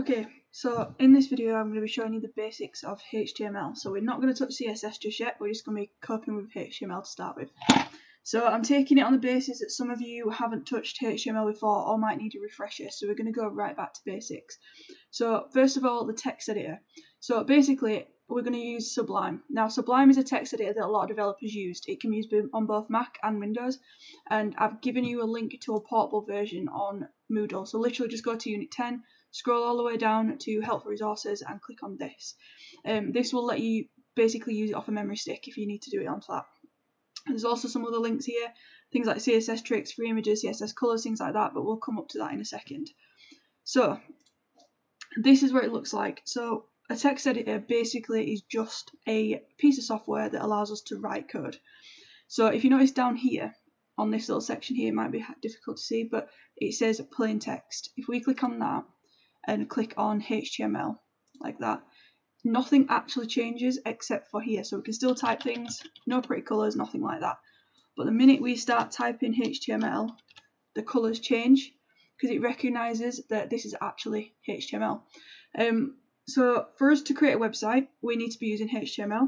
Okay, so in this video I'm going to be showing you the basics of HTML. So we're not going to touch CSS just yet, we're just going to be coping with HTML to start with. So I'm taking it on the basis that some of you haven't touched HTML before or might need a refresher, so we're going to go right back to basics. So first of all, the text editor. So basically we're going to use Sublime. Now Sublime is a text editor that a lot of developers use. It can be used on both Mac and Windows, and I've given you a link to a portable version on Moodle. So literally just go to Unit 10, scroll all the way down to helpful resources and click on this. This will let you basically use it off a memory stick if you need to do it on flat. There's also some other links here, things like CSS tricks, free images, CSS colours, things like that, but we'll come up to that in a second. So this is what it looks like. So a text editor basically is just a piece of software that allows us to write code. So if you notice down here on this little section here, it might be difficult to see, but it says plain text. If we click on that and click on HTML like that, nothing actually changes except for here. So we can still type things, no pretty colours, nothing like that. But the minute we start typing HTML, the colours change because it recognises that this is actually HTML. So for us to create a website, we need to be using HTML.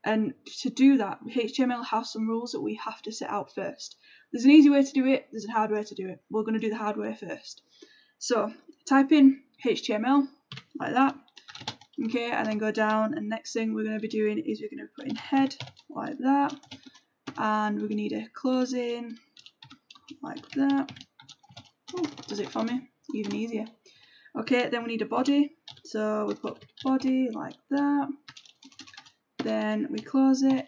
And to do that, HTML has some rules that we have to set out first. There's an easy way to do it, there's a hard way to do it. We're going to do the hard way first. So type in HTML like that. Okay, and then go down, and next thing we're going to be doing is we're going to put in head like that, and we're going to need a closing like that. Oh, does it for me? Even easier. Okay, then we need a body, so we put body like that, then we close it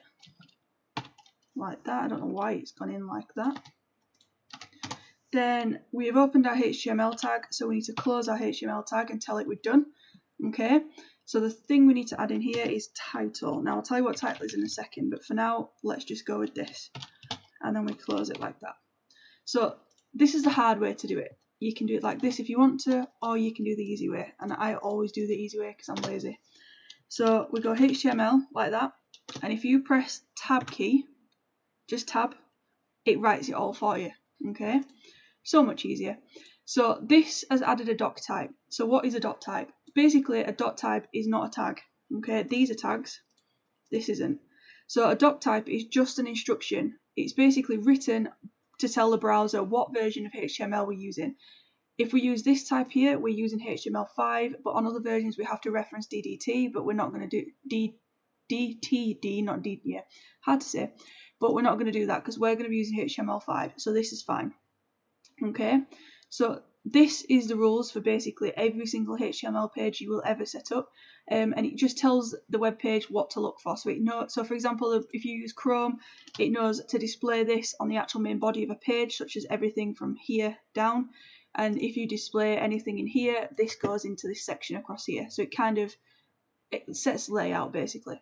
like that. I don't know why it's gone in like that. Then we have opened our HTML tag, so we need to close our HTML tag and tell it we're done. Okay, so the thing we need to add in here is title. Now I'll tell you what title is in a second, but for now let's just go with this, and then we close it like that. So this is the hard way to do it. You can do it like this if you want to, or you can do the easy way, and I always do the easy way because I'm lazy. So we go HTML like that, and if you press tab key, just tab, it writes it all for you. Okay, so much easier. So this has added a doc type. So what is a doc type? Basically a doc type is not a tag. Okay, these are tags, this isn't. So a doc type is just an instruction. It's basically written to tell the browser what version of HTML we're using. If we use this type here, we're using HTML5, but on other versions we have to reference DDT, but we're not going to do DTD, not D, yeah, hard to say, but we're not going to do that because we're going to be using HTML5, so this is fine. Okay, so this is the rules for basically every single HTML page you will ever set up, and it just tells the web page what to look for. So it knows. So for example, if you use Chrome, it knows to display this on the actual main body of a page, such as everything from here down. And if you display anything in here, this goes into this section across here. So it sets the layout basically.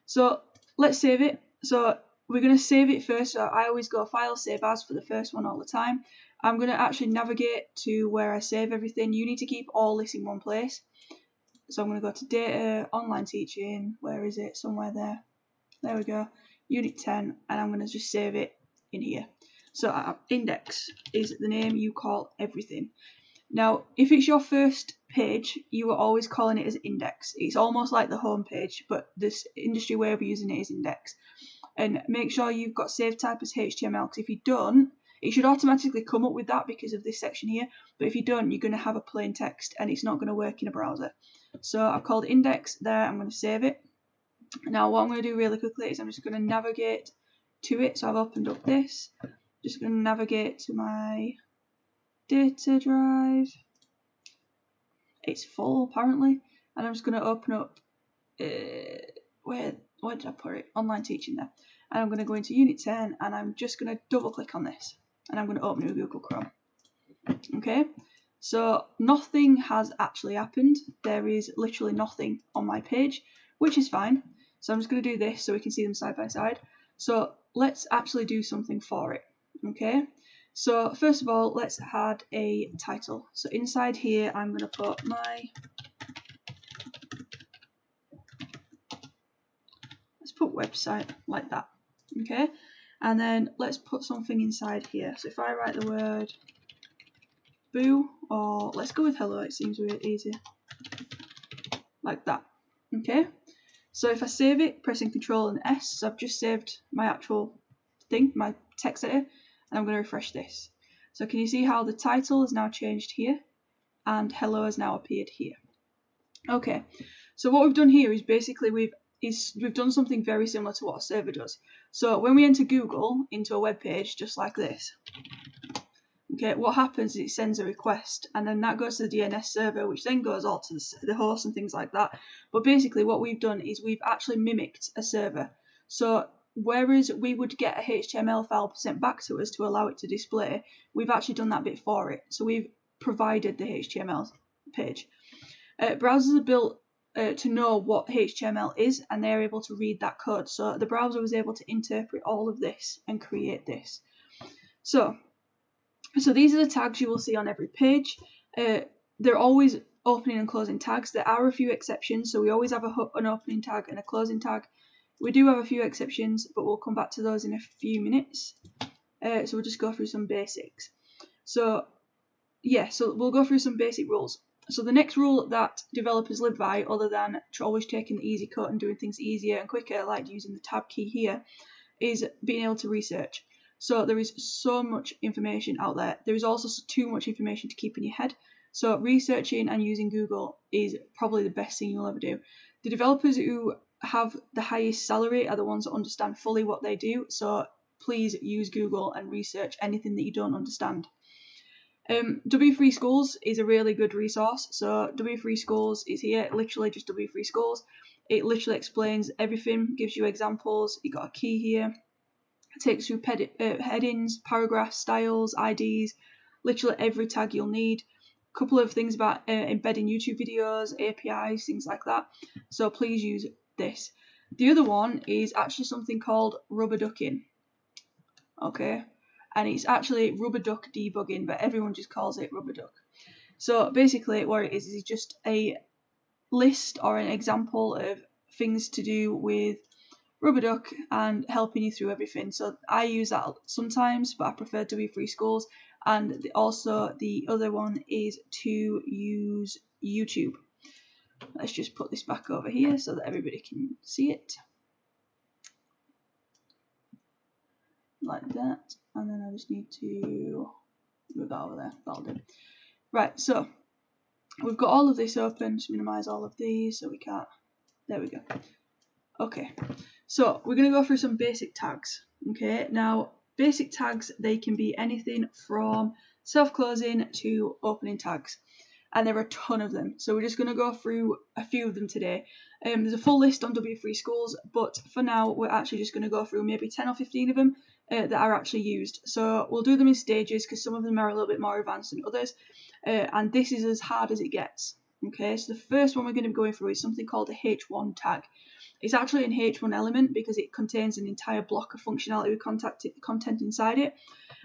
So let's save it. So we're going to save it first. So I always go file, save as for the first one all the time. I'm going to actually navigate to where I save everything. You need to keep all this in one place. So I'm going to go to data, online teaching, where is it? Somewhere there. There we go. Unit 10, and I'm going to just save it in here. So index is the name you call everything. Now, if it's your first page, you are always calling it as index. It's almost like the home page, but this industry way of using it is index. And make sure you've got save type as HTML, because if you don't, it should automatically come up with that because of this section here. But if you don't, you're going to have a plain text and it's not going to work in a browser. So I've called index there. I'm going to save it. Now what I'm going to do really quickly is I'm just going to navigate to it. So I've opened up this. Just going to navigate to my data drive. It's full apparently. And I'm just going to open up, where did I put it? Online teaching there. And I'm going to go into Unit 10 and I'm just going to double click on this. And I'm going to open it with Google Chrome. Okay, so nothing has actually happened. There is literally nothing on my page, which is fine. So I'm just going to do this so we can see them side by side. So let's actually do something for it. Okay, so first of all, let's add a title. So inside here, I'm going to put let's put website like that. Okay, and then let's put something inside here. So if I write the word boo, or let's go with hello, it seems weird easier. Like that. Okay, so if I save it, pressing Control and S, so I've just saved my actual thing, my text editor, and I'm going to refresh this. So can you see how the title has now changed here, and hello has now appeared here. Okay, so what we've done here is basically we've done something very similar to what a server does. So when we enter Google into a web page just like this, okay, what happens is it sends a request, and then that goes to the DNS server, which then goes all to the host and things like that. But basically what we've done is we've actually mimicked a server. So whereas we would get a HTML file sent back to us to allow it to display, we've actually done that bit for it. So we've provided the HTML page. Browsers are built to know what HTML is, and they're able to read that code. So the browser was able to interpret all of this and create this. So these are the tags you will see on every page. They're always opening and closing tags. There are a few exceptions, so we always have an opening tag and a closing tag. We do have a few exceptions, but we'll come back to those in a few minutes. So we'll just go through some basics. So we'll go through some basic rules. So the next rule that developers live by, other than always taking the easy cut and doing things easier and quicker, like using the tab key here, is being able to research. So there is so much information out there. There is also too much information to keep in your head. So researching and using Google is probably the best thing you'll ever do. The developers who have the highest salary are the ones that understand fully what they do. So please use Google and research anything that you don't understand. W3 Schools is a really good resource. So W3 Schools is here, literally just W3 Schools. It literally explains everything, gives you examples. You got a key here. It takes you headings, paragraphs, styles, IDs, literally every tag you'll need. A couple of things about embedding YouTube videos, APIs, things like that. So please use this. The other one is actually something called Rubberducking. Okay, and it's actually Rubberduck debugging, but everyone just calls it Rubberduck. So basically what it is just a list or an example of things to do with Rubberduck and helping you through everything. So I use that sometimes, but I prefer W3 Schools. And also the other one is to use YouTube. Let's just put this back over here so that everybody can see it. Like that. And then I just need to move that over there. That'll do. Right, so we've got all of this open. Just minimize all of these so we can't. There we go. Okay, so we're going to go through some basic tags. Okay, now basic tags, they can be anything from self-closing to opening tags, and there are a ton of them. So we're just going to go through a few of them today. There's a full list on W3 Schools, but for now we're actually just going to go through maybe 10 or 15 of them that are actually used. So we'll do them in stages because some of them are a little bit more advanced than others, and this is as hard as it gets. Okay, so the first one we're going to be going through is something called a H1 tag. It's actually an H1 element because it contains an entire block of functionality with content inside it,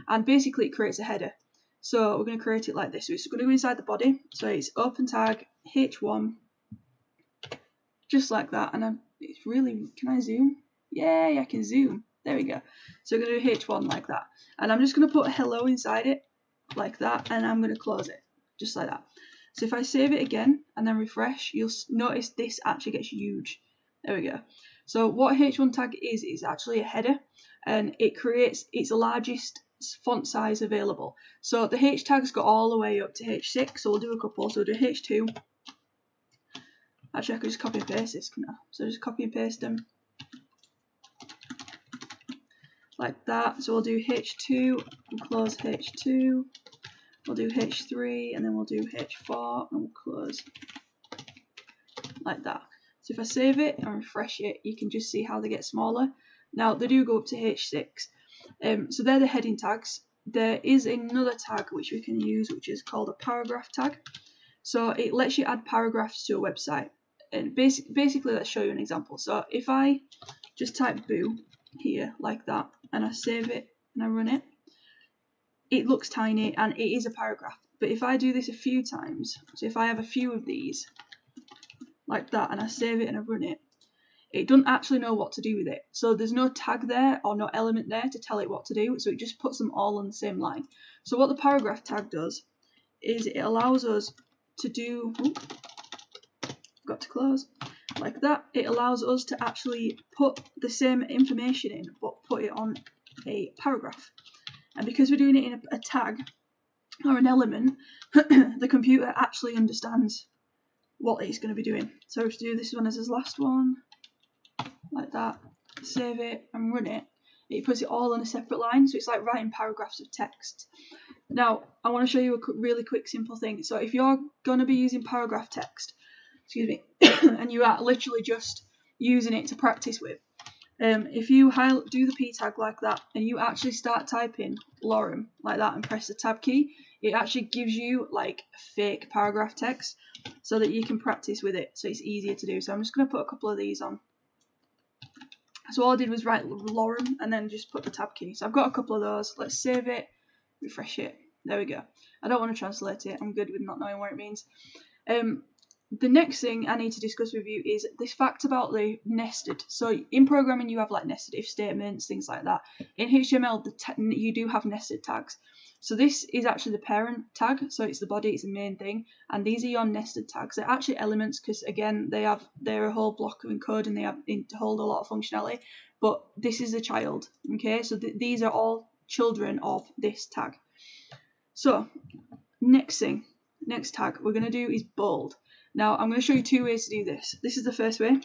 and basically it creates a header. So we're going to create it like this. So it's going to go inside the body. So it's open tag H1, just like that. And it's really, can I zoom? Yay, I can zoom. There we go. So we're going to do H1 like that. And I'm just going to put hello inside it like that, and I'm going to close it just like that. So if I save it again and then refresh, you'll notice this actually gets huge. There we go. So what H1 tag is actually a header, and it creates its largest font size available. So the H tags got all the way up to H6, so we'll do a couple. So we'll do H2. Actually, I could just copy and paste this, couldn't I? So just copy and paste them like that. So we'll do H2 and close H2. We'll do H3 and then we'll do H4 and we'll close like that. So if I save it and refresh it, you can just see how they get smaller. Now they do go up to H6. So they're the heading tags. There is another tag which we can use, which is called a paragraph tag. So it lets you add paragraphs to a website. And basically, let's show you an example. So if I just type boo here like that, and I save it and I run it, it looks tiny and it is a paragraph. But if I do this a few times, so if I have a few of these like that and I save it and I run it, it doesn't actually know what to do with it. So there's no tag there or no element there to tell it what to do. So it just puts them all on the same line. So what the paragraph tag does is it allows us to do, got to close, like that. It allows us to actually put the same information in, but put it on a paragraph. And because we're doing it in a tag or an element, the computer actually understands what it's going to be doing. So if we do this one as his last one, like that, save it and run it, it puts it all on a separate line, so it's like writing paragraphs of text. Now, I want to show you a really quick, simple thing. So if you're going to be using paragraph text, excuse me, and you are literally just using it to practice with, if you do the P tag like that, and you actually start typing lorem like that and press the tab key, it actually gives you like fake paragraph text so that you can practice with it, so it's easier to do. So I'm just going to put a couple of these on. So all I did was write lorem and then just put the tab key. So I've got a couple of those. Let's save it, refresh it. There we go. I don't want to translate it. I'm good with not knowing what it means. The next thing I need to discuss with you is this fact about the nested. So in programming, you have like nested if statements, things like that. In HTML, you do have nested tags. So this is actually the parent tag. So it's the body, it's the main thing. And these are your nested tags. They're actually elements because, again, they're a whole block of code and they hold a lot of functionality. But this is a child, okay? So these are all children of this tag. So next tag we're going to do is bold. Now, I'm going to show you two ways to do this. This is the first way.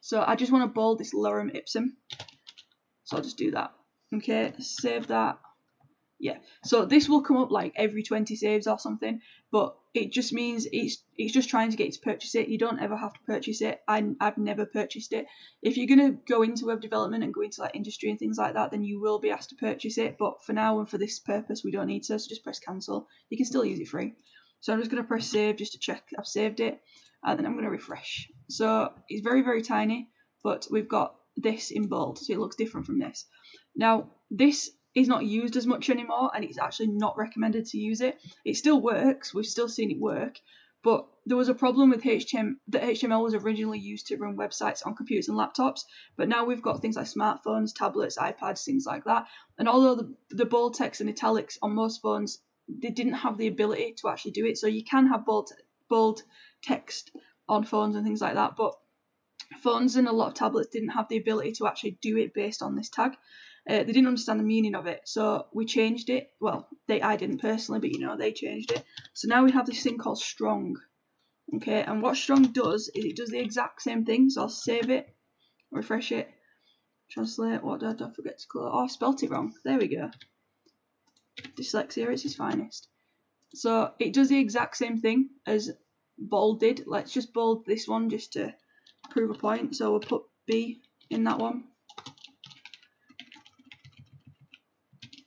So I just want to bold this lorem ipsum. So I'll just do that. Okay, save that. Yeah, so this will come up like every 20 saves or something, but it just means it's just trying to get you to purchase it. You don't ever have to purchase it. I've never purchased it. If you're going to go into web development and go into like industry and things like that, then you will be asked to purchase it. But for now and for this purpose, we don't need to, so just press cancel. You can still use it free. So I'm just going to press save just to check I've saved it, and then I'm going to refresh. So it's very, very tiny, but we've got this in bold, so it looks different from this. Now, this is not used as much anymore, and it's actually not recommended to use it. It still works, we've still seen it work, but there was a problem with HTML that HTML was originally used to run websites on computers and laptops, but now we've got things like smartphones, tablets, iPads, things like that, and although the bold text and italics on most phones, they didn't have the ability to actually do it. So you can have bold text on phones and things like that, but phones and a lot of tablets didn't have the ability to actually do it based on this tag. They didn't understand the meaning of it, so we changed it. Well, I didn't personally, but they changed it. So now we have this thing called strong. Okay, and what strong does is it does the exact same thing. So I'll save it, refresh it, translate. What did I forget to close? Oh, I spelt it wrong. There we go. Dyslexia is its finest. So it does the exact same thing as bold did. Let's just bold this one just to prove a point. So we'll put B in that one.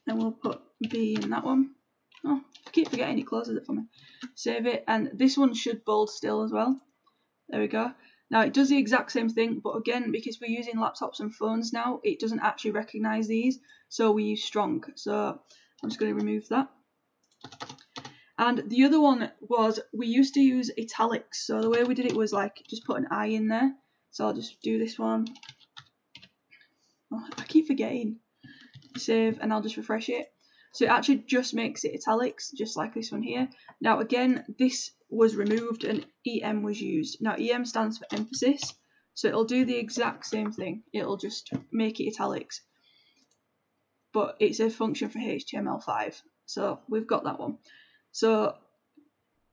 And we'll put B in that one. Oh, I keep forgetting it closes it for me. Save it, and this one should bold still as well. There we go. Now it does the exact same thing, but again, because we're using laptops and phones now, it doesn't actually recognise these, so we use strong. So I'm just going to remove that. And the other one was, we used to use italics. So the way we did it was like just put an I in there. So I'll just do this one. Oh, I keep forgetting. Save, and I'll just refresh it. So it actually just makes it italics, just like this one here. Now again, this was removed and EM was used. Now EM stands for emphasis, so it'll do the exact same thing. It'll just make it italics, but it's a function for HTML5. So we've got that one. So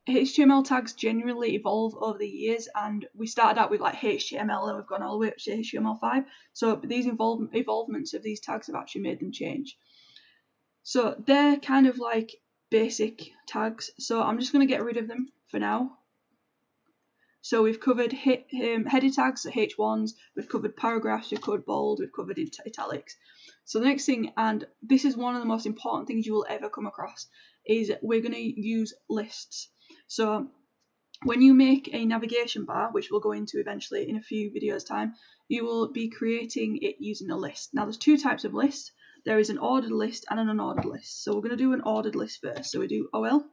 HTML tags generally evolve over the years, and we started out with like HTML and we've gone all the way up to HTML5. So these evolvements of these tags have actually made them change. So they're kind of like basic tags. So I'm just going to get rid of them for now. So we've covered header tags, so H1s, we've covered paragraphs, we've covered bold, we've covered italics. So the next thing, and this is one of the most important things you will ever come across, is we're going to use lists. So when you make a navigation bar, which we'll go into eventually in a few videos time, you will be creating it using a list. Now there's two types of lists. There is an ordered list and an unordered list. So we're going to do an ordered list first. So we do OL.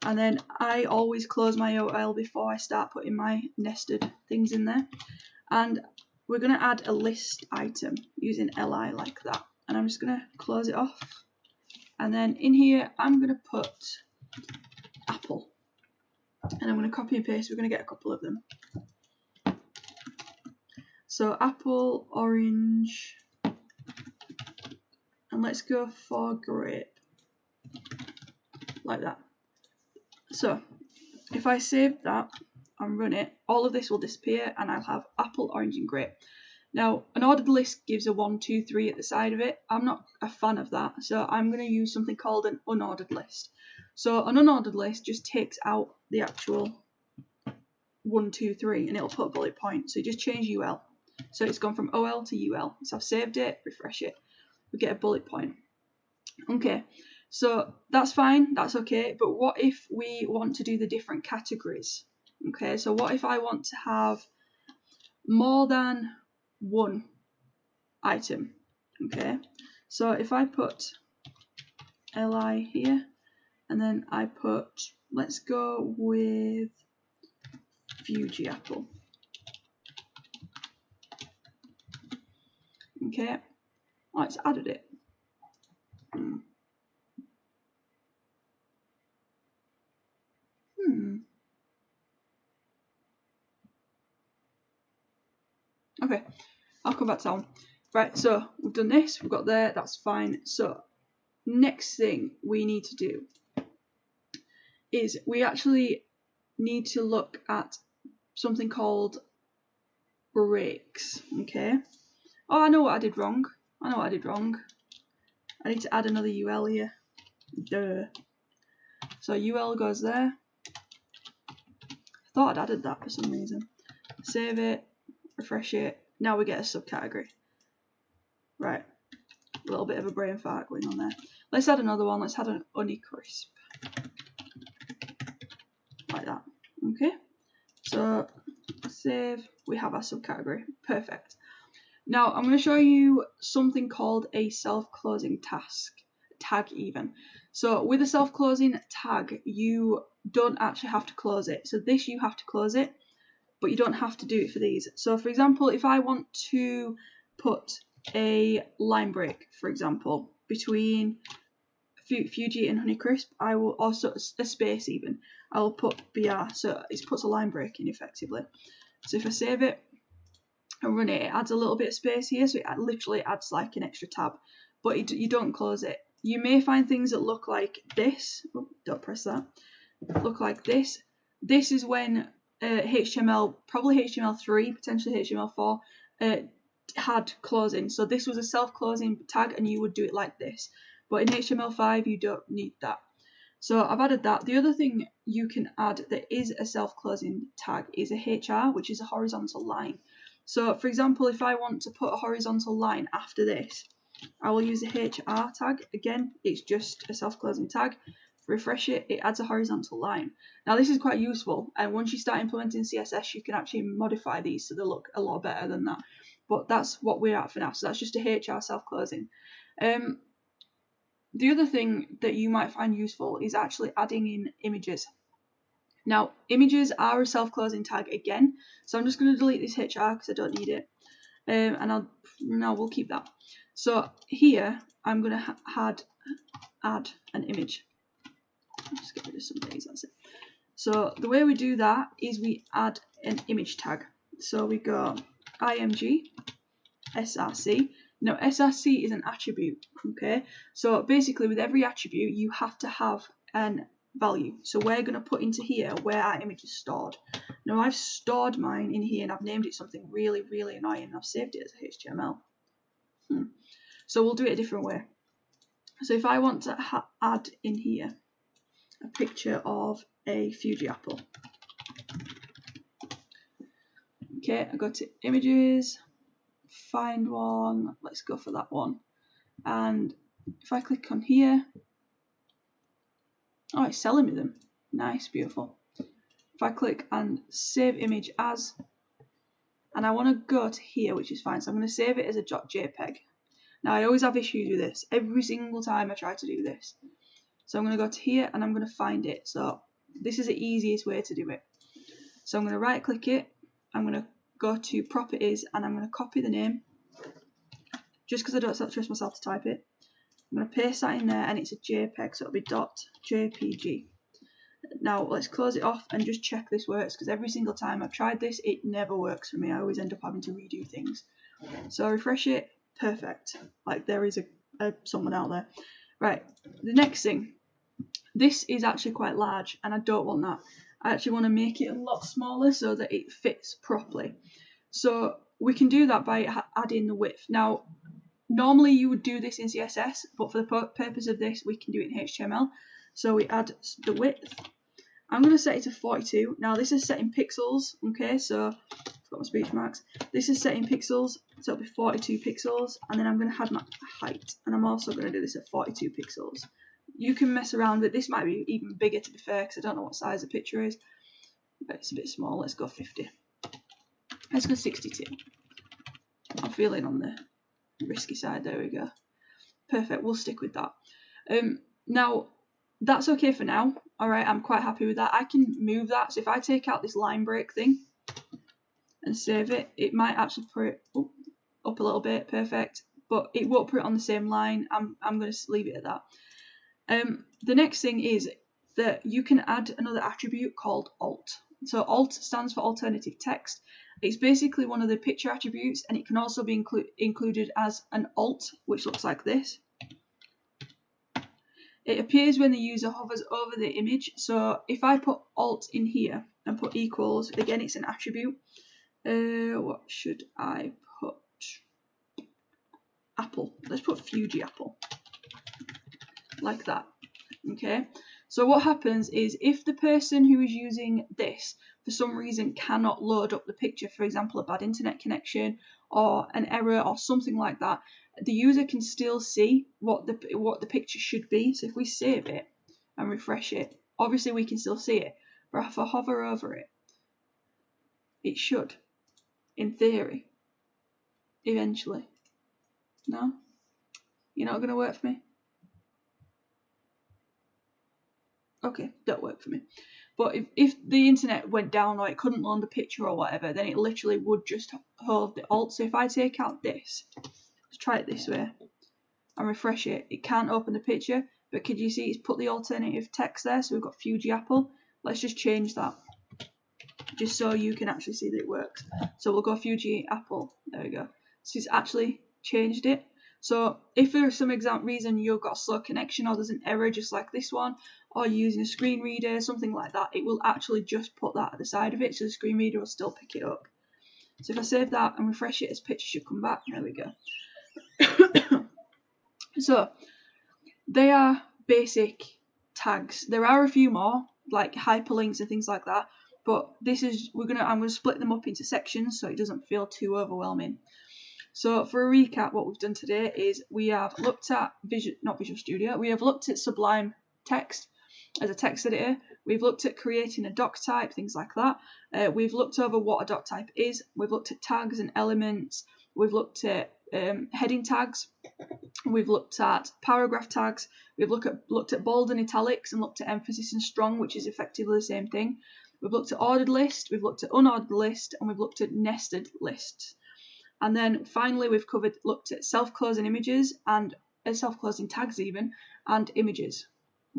And then I always close my OL before I start putting my nested things in there. And we're going to add a list item using li like that. And I'm just going to close it off. And then in here, I'm going to put apple. And I'm going to copy and paste. We're going to get a couple of them. So apple, orange, and let's go for grape. Like that. So if I save that and run it, all of this will disappear and I'll have apple, orange and grape. Now, an ordered list gives a 1, 2, 3 at the side of it. I'm not a fan of that, so I'm going to use something called an unordered list. So an unordered list just takes out the actual 1, 2, 3 and it'll put a bullet point. So you just change UL. So it's gone from OL to UL. So I've saved it, refresh it, we get a bullet point. Okay, so that's fine, that's okay, but what if we want to do the different categories? Okay, so what if I want to have more than one item? Okay, so if I put li here and then I put, let's go with Fuji apple. Okay, let's added it. Okay, I'll come back to that one. Right, so we've done this, we've got there, that's fine. So next thing we need to do is we actually need to look at something called breaks. Okay. Oh, I know what I did wrong. I need to add another UL here. Duh. So UL goes there. I thought I'd added that for some reason. Save it, refresh it. Now we get a subcategory. Right. A little bit of a brain fart going on there. Let's add another one. Let's add an honey crisp. Like that. Okay. So save. We have our subcategory. Perfect. Now I'm going to show you something called a self-closing tag even. So with a self-closing tag, you don't actually have to close it. So this you have to close it, but you don't have to do it for these. So for example, if I want to put a line break, for example, between Fuji and Honeycrisp, I will also a space even. I will put BR, so it puts a line break in effectively. So if I save it and run it, it adds a little bit of space here, so it literally adds like an extra tab, but you don't close it. You may find things that look like this. Oh, don't press that. Look like this. This is when HTML, probably HTML3, potentially HTML4, had closing. So this was a self-closing tag and you would do it like this. But in HTML5 you don't need that. So I've added that. The other thing you can add that is a self-closing tag is a HR, which is a horizontal line. So for example, if I want to put a horizontal line after this, I will use a HR tag. Again, it's just a self-closing tag. Refresh it, it adds a horizontal line. Now this is quite useful, and once you start implementing CSS you can actually modify these so they look a lot better than that, but that's what we're at for now. So that's just a HR self-closing. The other thing that you might find useful is actually adding in images. Now images are a self-closing tag again, so I'm just going to delete this HR because I don't need it, and we'll keep that. So here I'm going to add an image. Just get rid of some of these, that's it. So the way we do that is we add an image tag. So we go img src. Now src is an attribute, okay? So basically with every attribute you have to have an value. So we're going to put into here where our image is stored. Now I've stored mine in here and I've named it something really, really annoying. I've saved it as HTML. So we'll do it a different way. So if I want to add in here a picture of a Fuji apple. Okay, I go to images, find one, let's go for that one. And if I click on here, oh, it's selling me them. Nice, beautiful. If I click and save image as, and I want to go to here, which is fine, so I'm going to save it as a .jpeg. Now I always have issues with this. Every single time I try to do this. So I'm going to go to here and I'm going to find it. So this is the easiest way to do it. So I'm going to right click it. I'm going to go to properties and I'm going to copy the name. Just because I don't trust myself to type it. I'm going to paste that in there, and it's a JPEG, so it'll be .jpg. Now let's close it off and just check this works, because every single time I've tried this, it never works for me. I always end up having to redo things. So refresh it, perfect. Like there is a someone out there. Right, the next thing. This is actually quite large, and I don't want that. I actually want to make it a lot smaller so that it fits properly. So we can do that by adding the width. Now, normally you would do this in CSS, but for the purpose of this, we can do it in HTML. So we add the width. I'm going to set it to 42. Now this is set in pixels, okay, so I've got my speech marks. This is set in pixels, so it'll be 42 pixels, and then I'm going to add my height, and I'm also going to do this at 42 pixels. You can mess around with it. This might be even bigger, to be fair, because I don't know what size the picture is, but it's a bit small. Let's go 50. Let's go 62. I'm feeling on the risky side. There we go. Perfect, we'll stick with that. Now, that's okay for now. Alright, I'm quite happy with that. I can move that. So if I take out this line break thing and save it, it might actually put it up a little bit. Perfect. But it won't put it on the same line. I'm going to leave it at that. The next thing is that you can add another attribute called alt. So alt stands for alternative text. It's basically one of the picture attributes, and it can also be included as an alt, which looks like this. It appears when the user hovers over the image. So if I put alt in here and put equals, again it's an attribute. What should I put? Apple. Let's put Fuji Apple. Like that. Okay. So what happens is if the person who is using this for some reason cannot load up the picture, for example a bad internet connection or an error or something like that, the user can still see what the picture should be. So if we save it and refresh it, obviously we can still see it, but if I hover over it, it should, in theory, eventually. No? You're not going to work for me? Okay, don't work for me. But if the internet went down or it couldn't load the picture or whatever, then it literally would just hold the alt. So if I take out this, let's try it this way and refresh it, it can't open the picture, but could you see it's put the alternative text there? So we've got Fuji Apple. Let's just change that just so you can actually see that it works. So we'll go Fuji Apple. There we go. So it's actually changed it. So if for some reason you've got a slow connection or there's an error just like this one, or you're using a screen reader, something like that, it will actually just put that at the side of it, so the screen reader will still pick it up. So if I save that and refresh it, this picture should come back. There we go. So they are basic tags. There are a few more, like hyperlinks and things like that, but this is I'm gonna split them up into sections so it doesn't feel too overwhelming. So for a recap, what we've done today is we have looked at Visual Studio. We have looked at Sublime Text as a text editor. We've looked at creating a doc type, things like that. We've looked over what a doc type is. We've looked at tags and elements. We've looked at heading tags. We've looked at paragraph tags. We've looked at bold and italics and looked at emphasis and strong, which is effectively the same thing. We've looked at ordered list. We've looked at unordered list, and we've looked at nested lists. And then finally, we've looked at self-closing images and self-closing tags even, and images.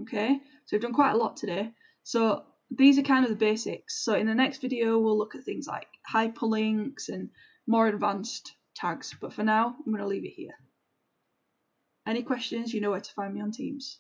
Okay, so we've done quite a lot today. So these are kind of the basics. So in the next video, we'll look at things like hyperlinks and more advanced tags. But for now, I'm going to leave it here. Any questions, you know where to find me on Teams.